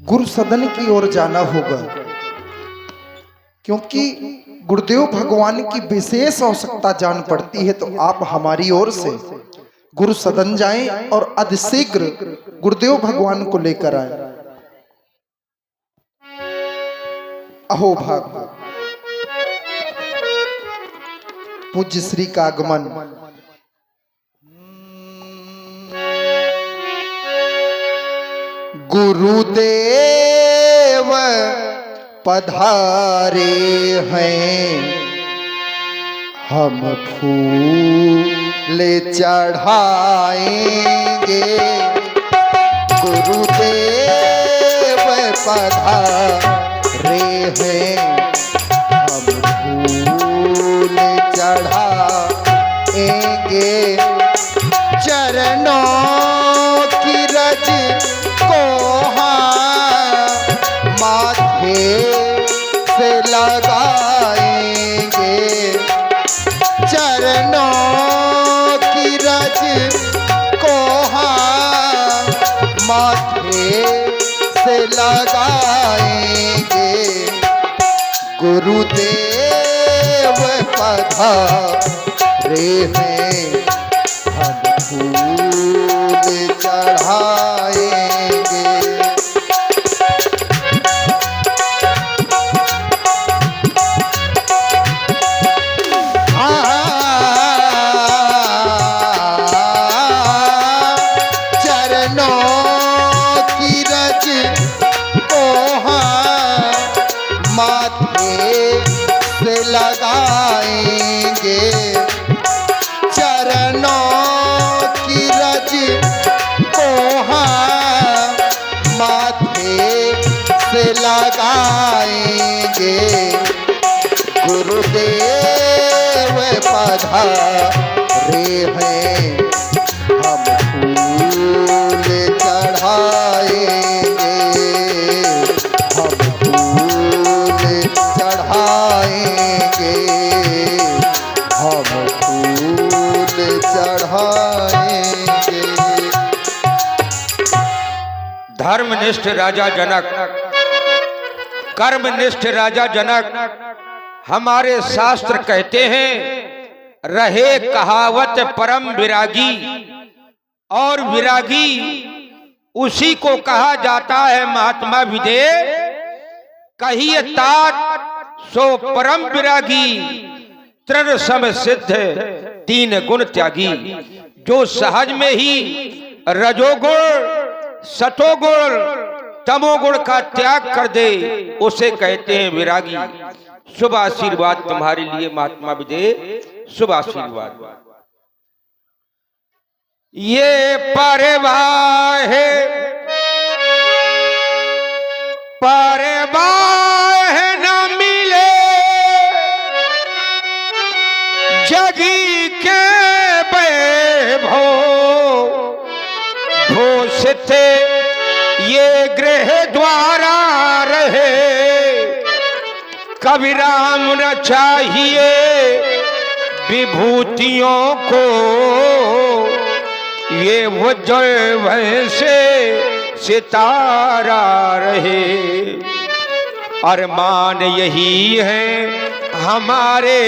गुरु सदन की ओर जाना होगा, क्योंकि गुरुदेव भगवान की विशेष आवश्यकता जान पड़ती है। तो आप हमारी ओर से गुरु सदन जाएं और अतिशीघ्र गुरुदेव भगवान को लेकर आए। अहो भाग पूज्य श्री का आगमन। गुरुदेव पधारे हैं, हम फूल चढ़ाएंगे। गुरुदेव पधारे हैं, हम फूल चढ़ाएंगे। चरणों की रज को माथे से लगाएंगे। चरणों की रज को माथे से लगाएंगे। गुरुदेव पधारे हैं, हम फूल चढ़ाएंगे। लगाएंगे। चरणों की रज को माथे से लगाएंगे। गुरुदेव पधारे हैं, हम फूल चढ़ाएंगे। हम फूल चढ़ाएंगे, हम फूल चढ़ाएंगे। धर्मनिष्ठ राजा जनक, कर्मनिष्ठ राजा जनक, हमारे शास्त्र कहते हैं रहे कहावत परम विरागी। और विरागी उसी को कहा जाता है महात्मा विदे कहिए तात सो परम विरागी। तृण सम सिद्ध तीन गुण त्यागी। जो सहज में ही रजोगुण सतोगुण तमोगुण का त्याग कर दे उसे कहते हैं विरागी। शुभ आशीर्वाद तुम्हारे लिए महात्मा विदे, शुभ आशीर्वाद। ये परवाह परवाह न मिले जगी के वैभव। घोषित ये गृह द्वारा रहे, कविराम न चाहिए विभूतियों को। ये उज्जवल वैसे सितारा रहे। अरमान यही है हमारे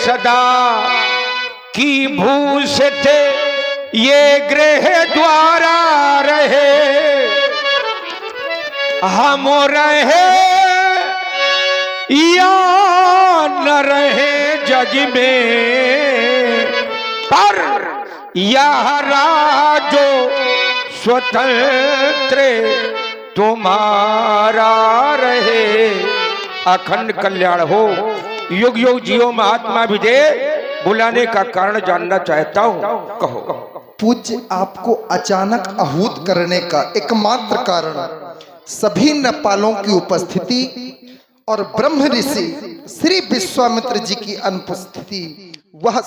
सदा की भूषित ये गृह द्वारा रहे। हम रहे या न रहे जग में, पर यह राजो स्वतंत्र तुम्हारा रहे। अखंड कल्याण हो, युग युग जियो महात्मा विदे। बुलाने का कारण जानना चाहता हूँ, कहो। पूज्य आपको अचानक आहूत करने का एकमात्र कारण सभी नेपालों की उपस्थिति और ब्रह्म ऋषि श्री विश्वामित्र जी की अनुपस्थिति। वह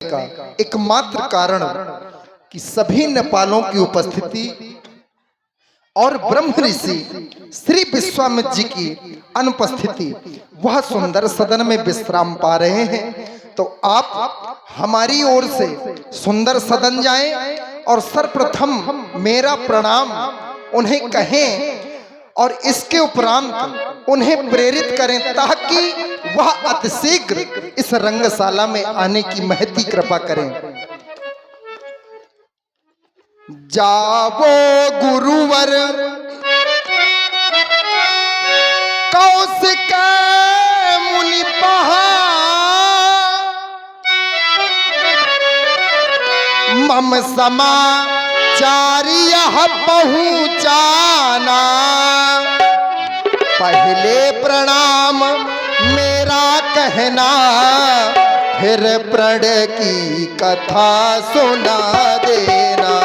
का एकमात्र कारण कि सभी नेपालों की उपस्थिति और ब्रह्म ऋषि श्री विश्वामित्र जी की अनुपस्थिति, वह सुंदर सदन में विश्राम पा रहे हैं। तो आप हमारी ओर से सुंदर सदन जाएं और सर्वप्रथम मेरा प्रणाम उन्हें कहें और इसके उपरांत उन्हें प्रेरित करें ताकि वह अतिशीघ्र इस रंगशाला में आने की महती कृपा करें। जावो गुरुवर कौशिक मुनि पहा, मम समाचार यह पहुँचाना, पहले प्रणाम मेरा कहना, फिर प्रण की कथा सुना देना।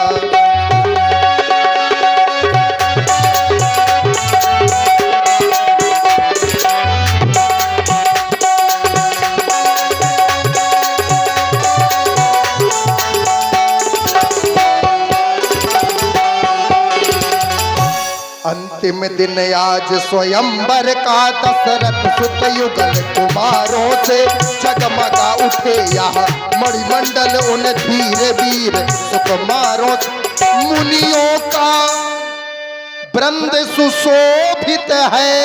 अंतिम दिन आज स्वयंवर का, दशरथ सुत युगल कुमारों से जगमगा उठे यह मणिमंडल उन धीर वीर सुकुमारों से। मुनियों का वृंद सुशोभित है,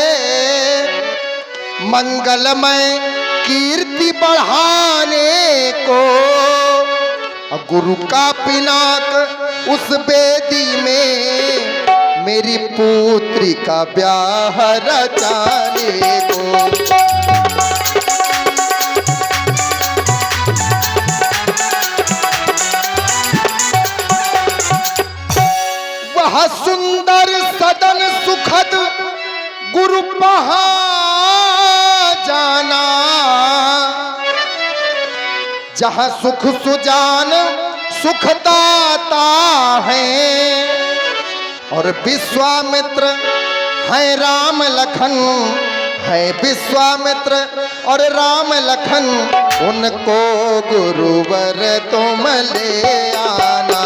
मंगलमय कीर्ति बढ़ाने को, गुरु का पिनाक उस वेदी में, मेरी पुत्री का ब्याह रचाने को। वह सुंदर सदन सुखद गुरु पहा जाना, जहाँ सुख सुजान सुखदाता है, और विश्वामित्र है राम लखन, है विश्वामित्र और राम लखन, उनको गुरुवर तुम ले आना।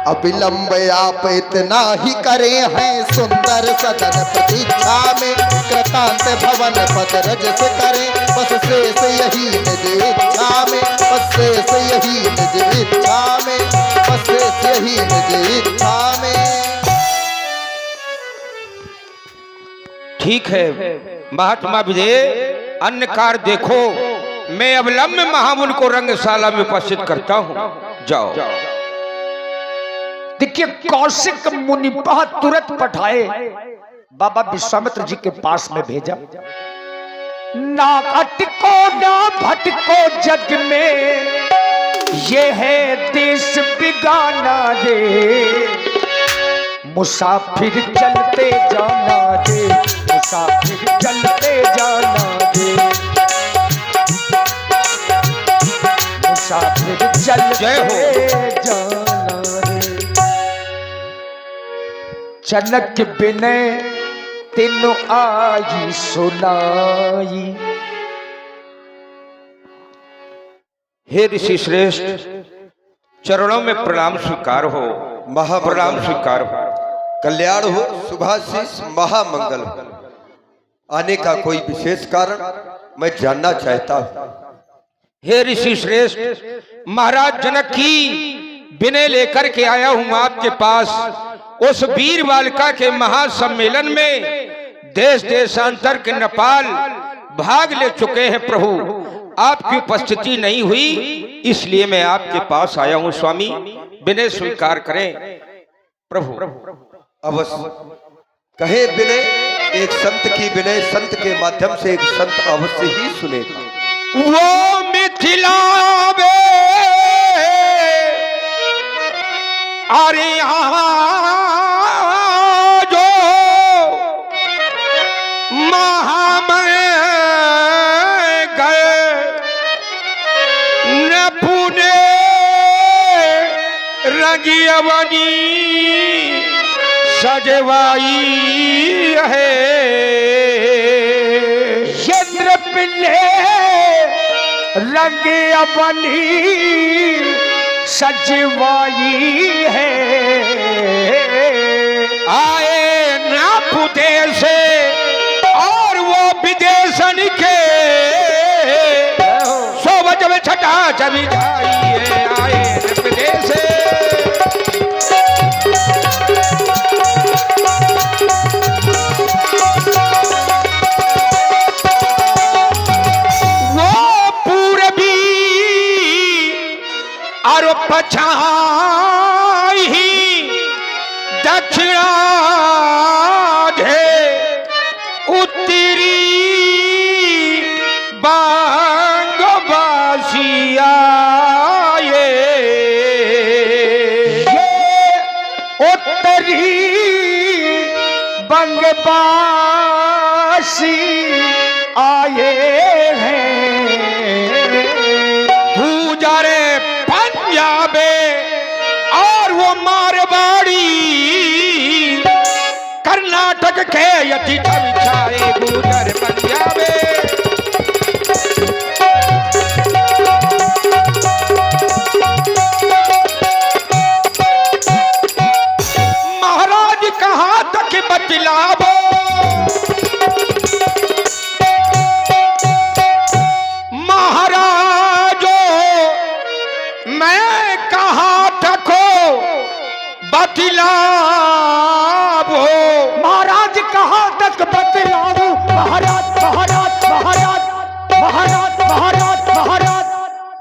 अविलंब आप इतना ही करे हैं, सुंदर सदन प्रतीक्षा में, कृतांत भवन पद रज से करें, बस शेष यही निज इच्छा में, बस शेष यही निज इच्छा में, बस शेष यही निज इच्छा में। ठीक है महात्मा विजय, अन्य कार्य देखो, मैं अविलंब महामुनि को रंगशाला में उपस्थित करता हूँ। जाओ। देखिए कौशिक मुनि तुरंत पठाए बाबा विश्वामित्र जी के पास में भेजा। ना अटको ना भटको जग में, ये है देश बिगाना रे, मुसाफिर चलते जाना रे, मुसाफिर चलते जाना रे, मुसाफिर चलते जाना। जनक बिनय तीनों आई सुनाई। हे ऋषि श्रेष्ठ, चरणों में प्रणाम स्वीकार हो, महाप्रणाम स्वीकार हो। कल्याण हो, शुभाशीष, महामंगल हो। आने का कोई विशेष कारण मैं जानना चाहता हूँ। हे ऋषि श्रेष्ठ, महाराज जनक की विनय लेकर के आया हूं आपके पास। उस वीर बालिका के महासम्मेलन में देश देशांतर के नेपाल भाग ले चुके हैं प्रभु, आपकी उपस्थिति नहीं हुई, इसलिए मैं आपके पास आया हूं स्वामी, विनय स्वीकार करें प्रभु। अवश्य कहे विनय, एक संत की विनय संत के माध्यम से एक संत अवश्य ही सुनेगा। वो मिथिला में अरे जो महामय गए न पुणे रगियवनी सजवाई है। चंद्र पिल्ले रंग अपनी सजवाई है। आए ना विदेश और वो विदेशन के सोबत में छठा छवि जाइए। आए न विदेश वो पूर्वी और पछाई दक्षिणा उत्तरी बांगबासिया ये उत्तरी बंगबासी आए हैं। गुजरे पंजाबे और वो मारवाड़ी कर्नाटक के यति छाए गुजर पंजाबे। महाराज कहाँ तक बतलावो महाराजो मैं कहाँ तक बतलावो। महाराज कहाँ तक बतलाऊं। महाराज महाराज महाराज महाराज महाराज महाराज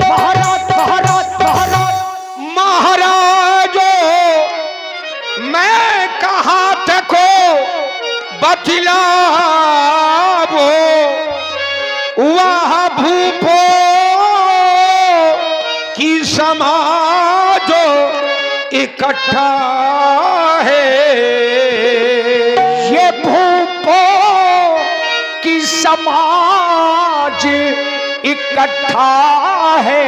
महाराज महाराज महाराज महाराजो मैं कहाँ तक बतलावो। वह भूपो की समाजो इकट्ठा है। ये भूपो की समाज इकट्ठा है।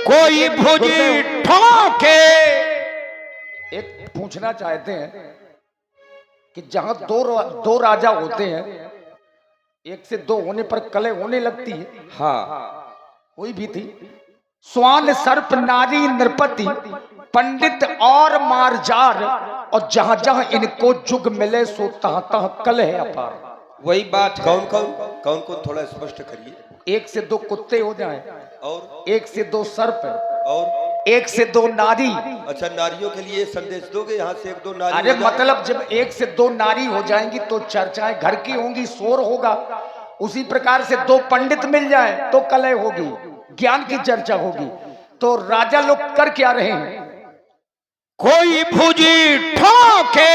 कोई भुजी ठोके। एक पूछना चाहते हैं कि जहां दो राजा होते हैं, एक से दो होने पर कलह होने लगती है। हाँ कोई भी थी स्वान सर्प नारी नृपति पंडित और मारजार, और जहां जहां इनको जुग मिले सो तहां तहां कलह अपार। वही बात है। कौन कौन कौन कौन थोड़ा स्पष्ट करिए। एक से दो कुत्ते हो जाएं, और एक से दो सर्प, और एक से दो नारी। अच्छा, नारियों के लिए संदेश दोगे? यहाँ से एक दो नारी अरे हो जाए। मतलब जब एक से दो नारी हो जाएंगी तो चर्चाएं घर की होंगी, शोर होगा। उसी प्रकार से दो पंडित मिल जाए तो कलह होगी, ज्ञान की चर्चा होगी। तो राजा लोग कर क्या रहे हैं? कोई भुजी ठोके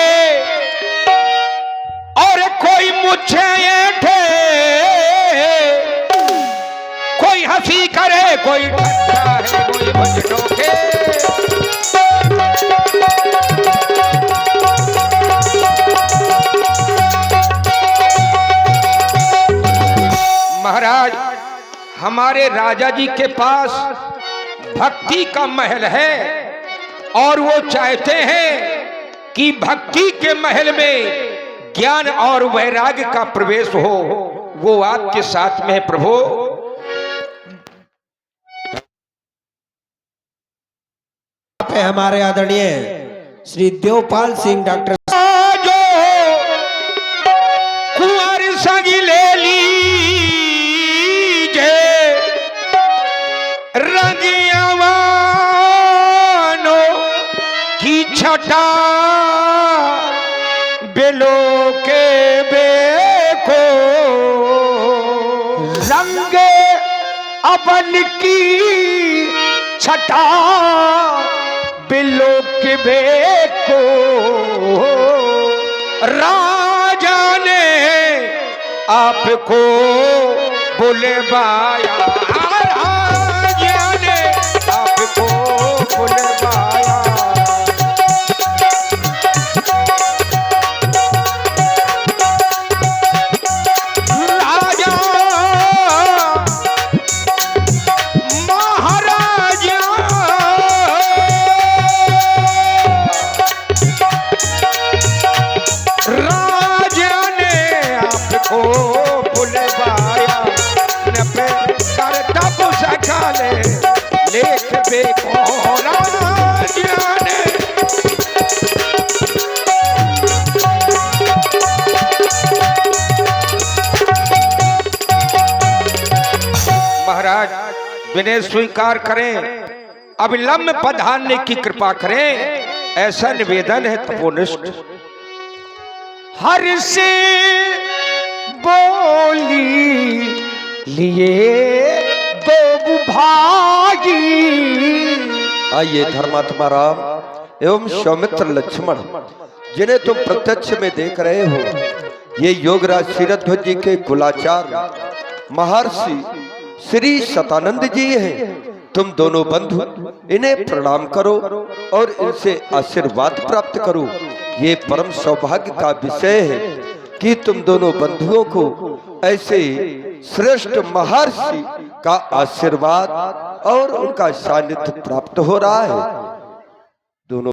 और कोई मुझे ऐठे, कोई हंसी करे कोई ठट्ठा है, कोई भुज ठोके। महाराज हमारे राजा जी के पास भक्ति का महल है और वो चाहते हैं कि भक्ति के महल में ज्ञान और वैराग्य का प्रवेश हो। वो आपके साथ में है प्रभु। पे हमारे आदरणीय श्री देवपाल सिंह डॉक्टर जो कुंवर संगी ले लीजे रंगियावानो की छटा बेलो के बेको रंग अपन की छटा बिलो के बेको। राजा ने आपको बुलवाया, राजा ने आपको बुलवाया। राजा महाराजा भुलवाया न पे कर तब सकाले लेख बे कोरा जाने। महाराज विनय स्वीकार करें, अविलंब पधारने की कृपा करें, ऐसा निवेदन है तपोनिष्ठ। हर से बोली लिए दो भागी। आइए धर्मात्मा राम एवं सौमित्र लक्ष्मण, जिन्हें तुम प्रत्यक्ष में देख रहे हो, ये योगराज क्षीरध्वज जी के कुलाचार्य महर्षि श्री शतानंद जी हैं। तुम दोनों बंधु इन्हें प्रणाम करो और इनसे आशीर्वाद प्राप्त करो। ये परम सौभाग्य का विषय है कि तुम दोनों बंधुओं को ऐसे श्रेष्ठ महर्षि का आशीर्वाद और उनका सानिध्य प्राप्त हो रहा है।